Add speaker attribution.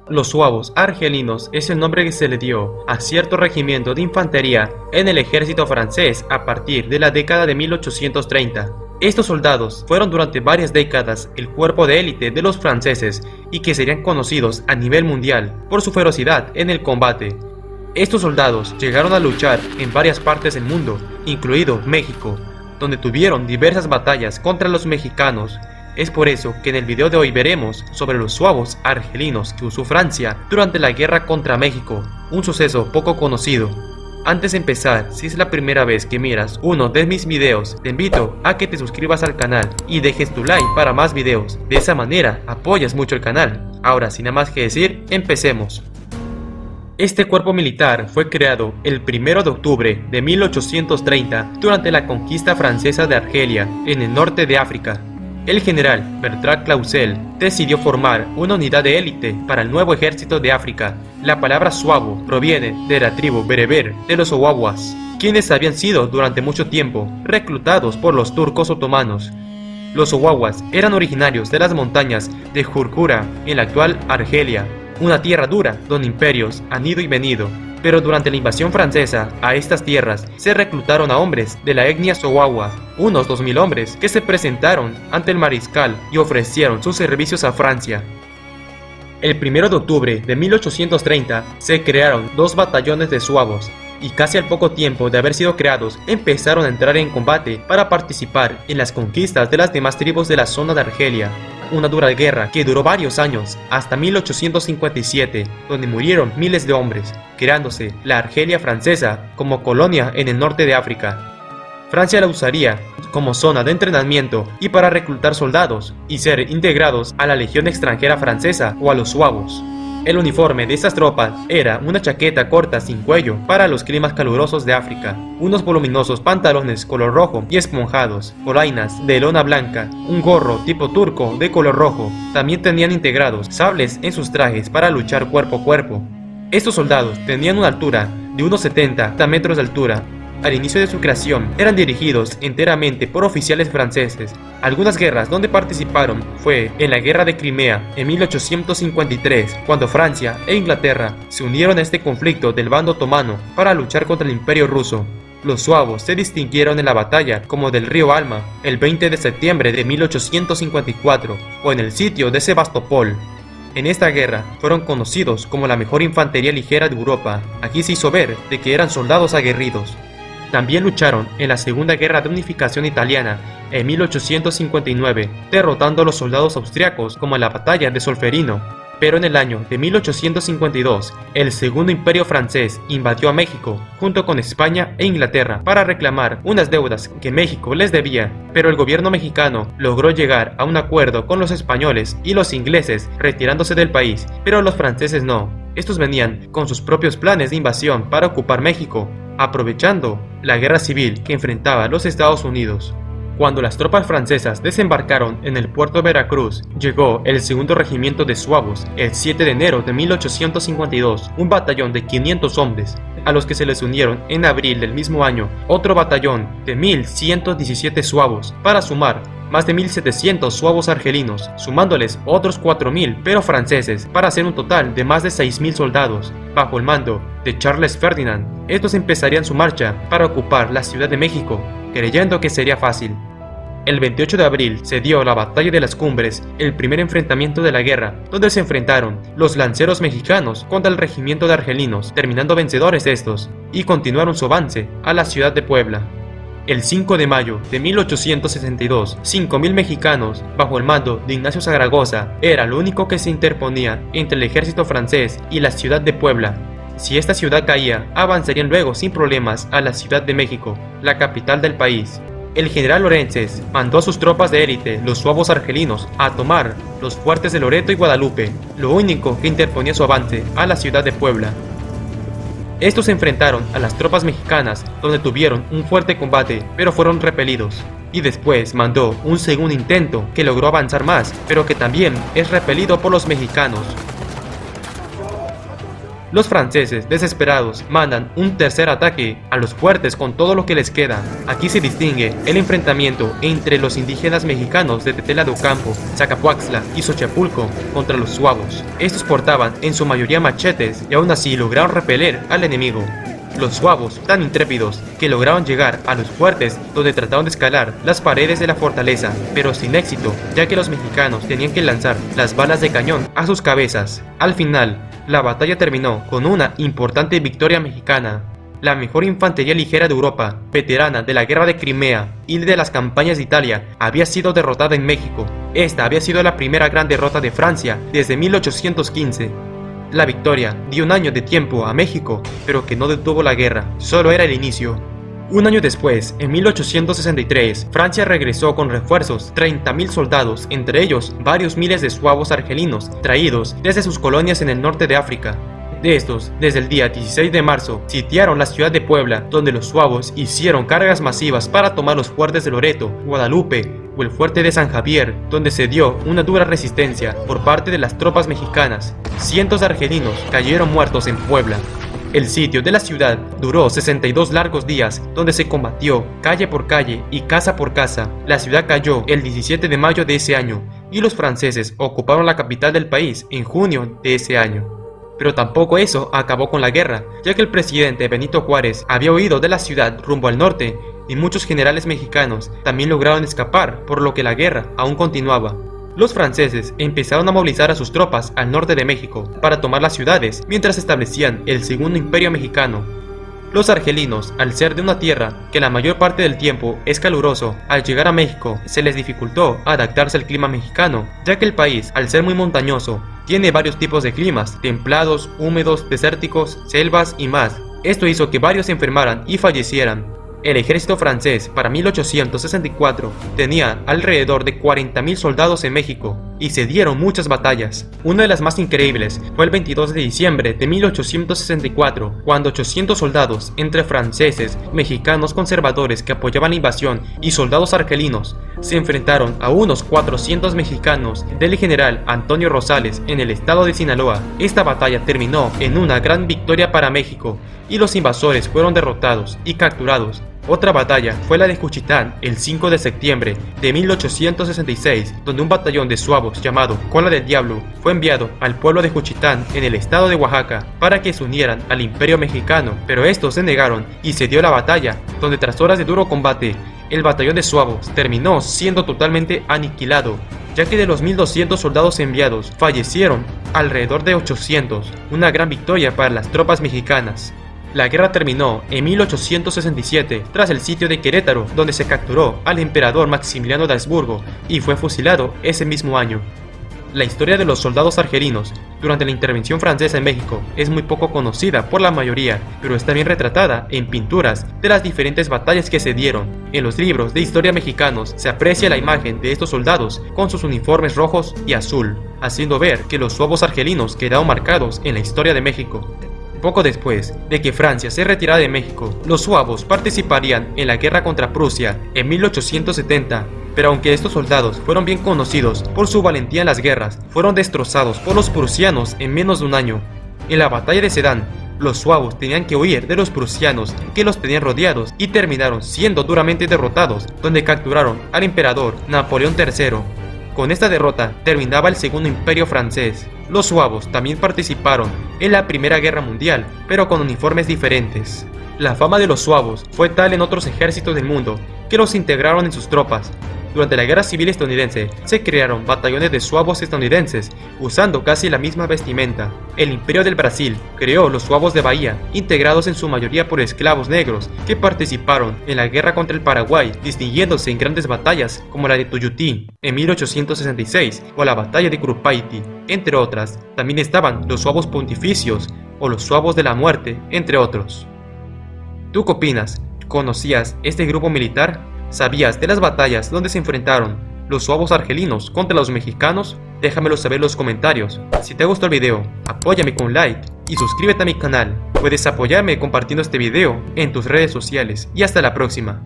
Speaker 1: Los suavos argelinos es el nombre que se le dio a cierto regimiento de infantería en el ejército francés a partir de la década de 1830. Estos soldados fueron durante varias décadas el cuerpo de élite de los franceses y que serían conocidos a nivel mundial por su ferocidad en el combate. Estos soldados llegaron a luchar en varias partes del mundo, incluido México, donde tuvieron diversas batallas contra los mexicanos. Es por eso que en el video de hoy veremos sobre los suavos argelinos que usó Francia durante la guerra contra México, un suceso poco conocido. Antes de empezar, si es la primera vez que miras uno de mis videos, te invito a que te suscribas al canal y dejes tu like para más videos. De esa manera apoyas mucho el canal. Ahora, sin nada más que decir, empecemos. Este cuerpo militar fue creado el 1 de octubre de 1830 durante la conquista francesa de Argelia, en el norte de África. El general Bertrand Clausel decidió formar una unidad de élite para el nuevo ejército de África. La palabra suabo proviene de la tribu bereber de los Owawas, quienes habían sido durante mucho tiempo reclutados por los turcos otomanos. Los Owawas eran originarios de las montañas de Jurjura en la actual Argelia, una tierra dura donde imperios han ido y venido. Pero durante la invasión francesa a estas tierras se reclutaron a hombres de la etnia Owawa, unos 2000 hombres que se presentaron ante el mariscal y ofrecieron sus servicios a Francia. El 1 de octubre de 1830 se crearon 2 batallones de suavos y casi al poco tiempo de haber sido creados empezaron a entrar en combate para participar en las conquistas de las demás tribus de la zona de Argelia. Una dura guerra que duró varios años, hasta 1857, donde murieron miles de hombres, creándose la Argelia francesa como colonia en el norte de África. Francia la usaría como zona de entrenamiento y para reclutar soldados y ser integrados a la Legión extranjera francesa o a los suavos. El uniforme de estas tropas era una chaqueta corta sin cuello para los climas calurosos de África, unos voluminosos pantalones color rojo y esponjados, polainas de lona blanca, un gorro tipo turco de color rojo. También tenían integrados sables en sus trajes para luchar cuerpo a cuerpo. Estos soldados tenían una altura de unos 70 metros de altura. Al inicio de su creación eran dirigidos enteramente por oficiales franceses. Algunas guerras donde participaron fue en la Guerra de Crimea en 1853, cuando Francia e Inglaterra se unieron a este conflicto del bando otomano para luchar contra el Imperio ruso. Los suavos se distinguieron en la batalla como del río Alma el 20 de septiembre de 1854 o en el sitio de Sebastopol. En esta guerra fueron conocidos como la mejor infantería ligera de Europa. Aquí se hizo ver de que eran soldados aguerridos. También lucharon en la Segunda Guerra de Unificación Italiana en 1859, derrotando a los soldados austriacos como en la batalla de Solferino. Pero en el año de 1852, el Segundo Imperio francés invadió a México junto con España e Inglaterra para reclamar unas deudas que México les debía, pero el gobierno mexicano logró llegar a un acuerdo con los españoles y los ingleses retirándose del país, pero los franceses no. Estos venían con sus propios planes de invasión para ocupar México, aprovechando la guerra civil que enfrentaba los Estados Unidos. Cuando las tropas francesas desembarcaron en el puerto de Veracruz, llegó el segundo regimiento de suavos el 7 de enero de 1852, un batallón de 500 hombres, a los que se les unieron en abril del mismo año otro batallón de 1117 suavos, para sumar más de 1700 suavos argelinos, sumándoles otros 4000 pero franceses, para hacer un total de más de 6000 soldados, bajo el mando de Charles Ferdinand. Estos empezarían su marcha para ocupar la Ciudad de México, creyendo que sería fácil. El 28 de abril se dio la Batalla de las Cumbres, el primer enfrentamiento de la guerra, donde se enfrentaron los lanceros mexicanos contra el regimiento de argelinos, terminando vencedores estos, y continuaron su avance a la ciudad de Puebla. El 5 de mayo de 1862, 5000 mexicanos, bajo el mando de Ignacio Zaragoza, era lo único que se interponía entre el ejército francés y la ciudad de Puebla. Si esta ciudad caía, avanzarían luego sin problemas a la Ciudad de México, la capital del país. El general Lorences mandó a sus tropas de élite, los suavos argelinos, a tomar los fuertes de Loreto y Guadalupe, lo único que interponía su avance a la ciudad de Puebla. Estos se enfrentaron a las tropas mexicanas, donde tuvieron un fuerte combate, pero fueron repelidos. Y después mandó un segundo intento que logró avanzar más, pero que también es repelido por los mexicanos. Los franceses, desesperados, mandan un tercer ataque a los fuertes con todo lo que les queda. Aquí se distingue el enfrentamiento entre los indígenas mexicanos de Tetela de Ocampo, Zacapuaxtla y Xochapulco contra los suavos. Estos portaban en su mayoría machetes y aún así lograron repeler al enemigo. Los suavos, tan intrépidos, que lograron llegar a los fuertes donde trataron de escalar las paredes de la fortaleza, pero sin éxito, ya que los mexicanos tenían que lanzar las balas de cañón a sus cabezas. Al final, la batalla terminó con una importante victoria mexicana. La mejor infantería ligera de Europa, veterana de la guerra de Crimea y de las campañas de Italia, había sido derrotada en México. Esta había sido la primera gran derrota de Francia desde 1815. La victoria dio un año de tiempo a México, pero que no detuvo la guerra, solo era el inicio. Un año después, en 1863, Francia regresó con refuerzos, 30.000 soldados, entre ellos varios miles de suavos argelinos, traídos desde sus colonias en el norte de África. De estos, desde el día 16 de marzo, sitiaron la ciudad de Puebla, donde los suavos hicieron cargas masivas para tomar los fuertes de Loreto, Guadalupe o el fuerte de San Javier, donde se dio una dura resistencia por parte de las tropas mexicanas. Cientos de argelinos cayeron muertos en Puebla. El sitio de la ciudad duró 62 largos días, donde se combatió calle por calle y casa por casa. La ciudad cayó el 17 de mayo de ese año y los franceses ocuparon la capital del país en junio de ese año. Pero tampoco eso acabó con la guerra, ya que el presidente Benito Juárez había huido de la ciudad rumbo al norte y muchos generales mexicanos también lograron escapar, por lo que la guerra aún continuaba. Los franceses empezaron a movilizar a sus tropas al norte de México para tomar las ciudades mientras establecían el Segundo Imperio Mexicano. Los argelinos, al ser de una tierra que la mayor parte del tiempo es caluroso, al llegar a México se les dificultó adaptarse al clima mexicano, ya que el país, al ser muy montañoso, tiene varios tipos de climas, templados, húmedos, desérticos, selvas y más. Esto hizo que varios se enfermaran y fallecieran. El ejército francés para 1864 tenía alrededor de 40.000 soldados en México y se dieron muchas batallas. Una de las más increíbles fue el 22 de diciembre de 1864, cuando 800 soldados entre franceses, mexicanos conservadores que apoyaban la invasión y soldados argelinos se enfrentaron a unos 400 mexicanos del general Antonio Rosales en el estado de Sinaloa. Esta batalla terminó en una gran victoria para México y los invasores fueron derrotados y capturados. Otra batalla fue la de Juchitán el 5 de septiembre de 1866, donde un batallón de suavos llamado Cola del Diablo fue enviado al pueblo de Juchitán en el estado de Oaxaca para que se unieran al Imperio Mexicano, pero estos se negaron y se dio la batalla, donde tras horas de duro combate, el batallón de suavos terminó siendo totalmente aniquilado, ya que de los 1.200 soldados enviados fallecieron alrededor de 800, una gran victoria para las tropas mexicanas. La guerra terminó en 1867 tras el sitio de Querétaro, donde se capturó al emperador Maximiliano de Habsburgo y fue fusilado ese mismo año. La historia de los soldados argelinos durante la intervención francesa en México es muy poco conocida por la mayoría, pero está bien retratada en pinturas de las diferentes batallas que se dieron. En los libros de historia mexicanos se aprecia la imagen de estos soldados con sus uniformes rojos y azul, haciendo ver que los suavos argelinos quedaron marcados en la historia de México. Poco después de que Francia se retirara de México, los suavos participarían en la guerra contra Prusia en 1870, pero aunque estos soldados fueron bien conocidos por su valentía en las guerras, fueron destrozados por los prusianos en menos de un año. En la batalla de Sedán, los suavos tenían que huir de los prusianos que los tenían rodeados y terminaron siendo duramente derrotados, donde capturaron al emperador Napoleón III. Con esta derrota terminaba el Segundo Imperio francés. Los suavos también participaron en la Primera Guerra Mundial, pero con uniformes diferentes. La fama de los suavos fue tal en otros ejércitos del mundo que los integraron en sus tropas. Durante la Guerra Civil estadounidense se crearon batallones de suavos estadounidenses usando casi la misma vestimenta. El Imperio del Brasil creó los suavos de Bahía, integrados en su mayoría por esclavos negros que participaron en la guerra contra el Paraguay, distinguiéndose en grandes batallas como la de Tuyutí en 1866 o la batalla de Curupaytí, entre otras. También estaban los suavos pontificios o los suavos de la muerte, entre otros. ¿Tú qué opinas? ¿Conocías este grupo militar? ¿Sabías de las batallas donde se enfrentaron los suavos argelinos contra los mexicanos? Déjamelo saber en los comentarios. Si te gustó el video, apóyame con un like y suscríbete a mi canal. Puedes apoyarme compartiendo este video en tus redes sociales y hasta la próxima.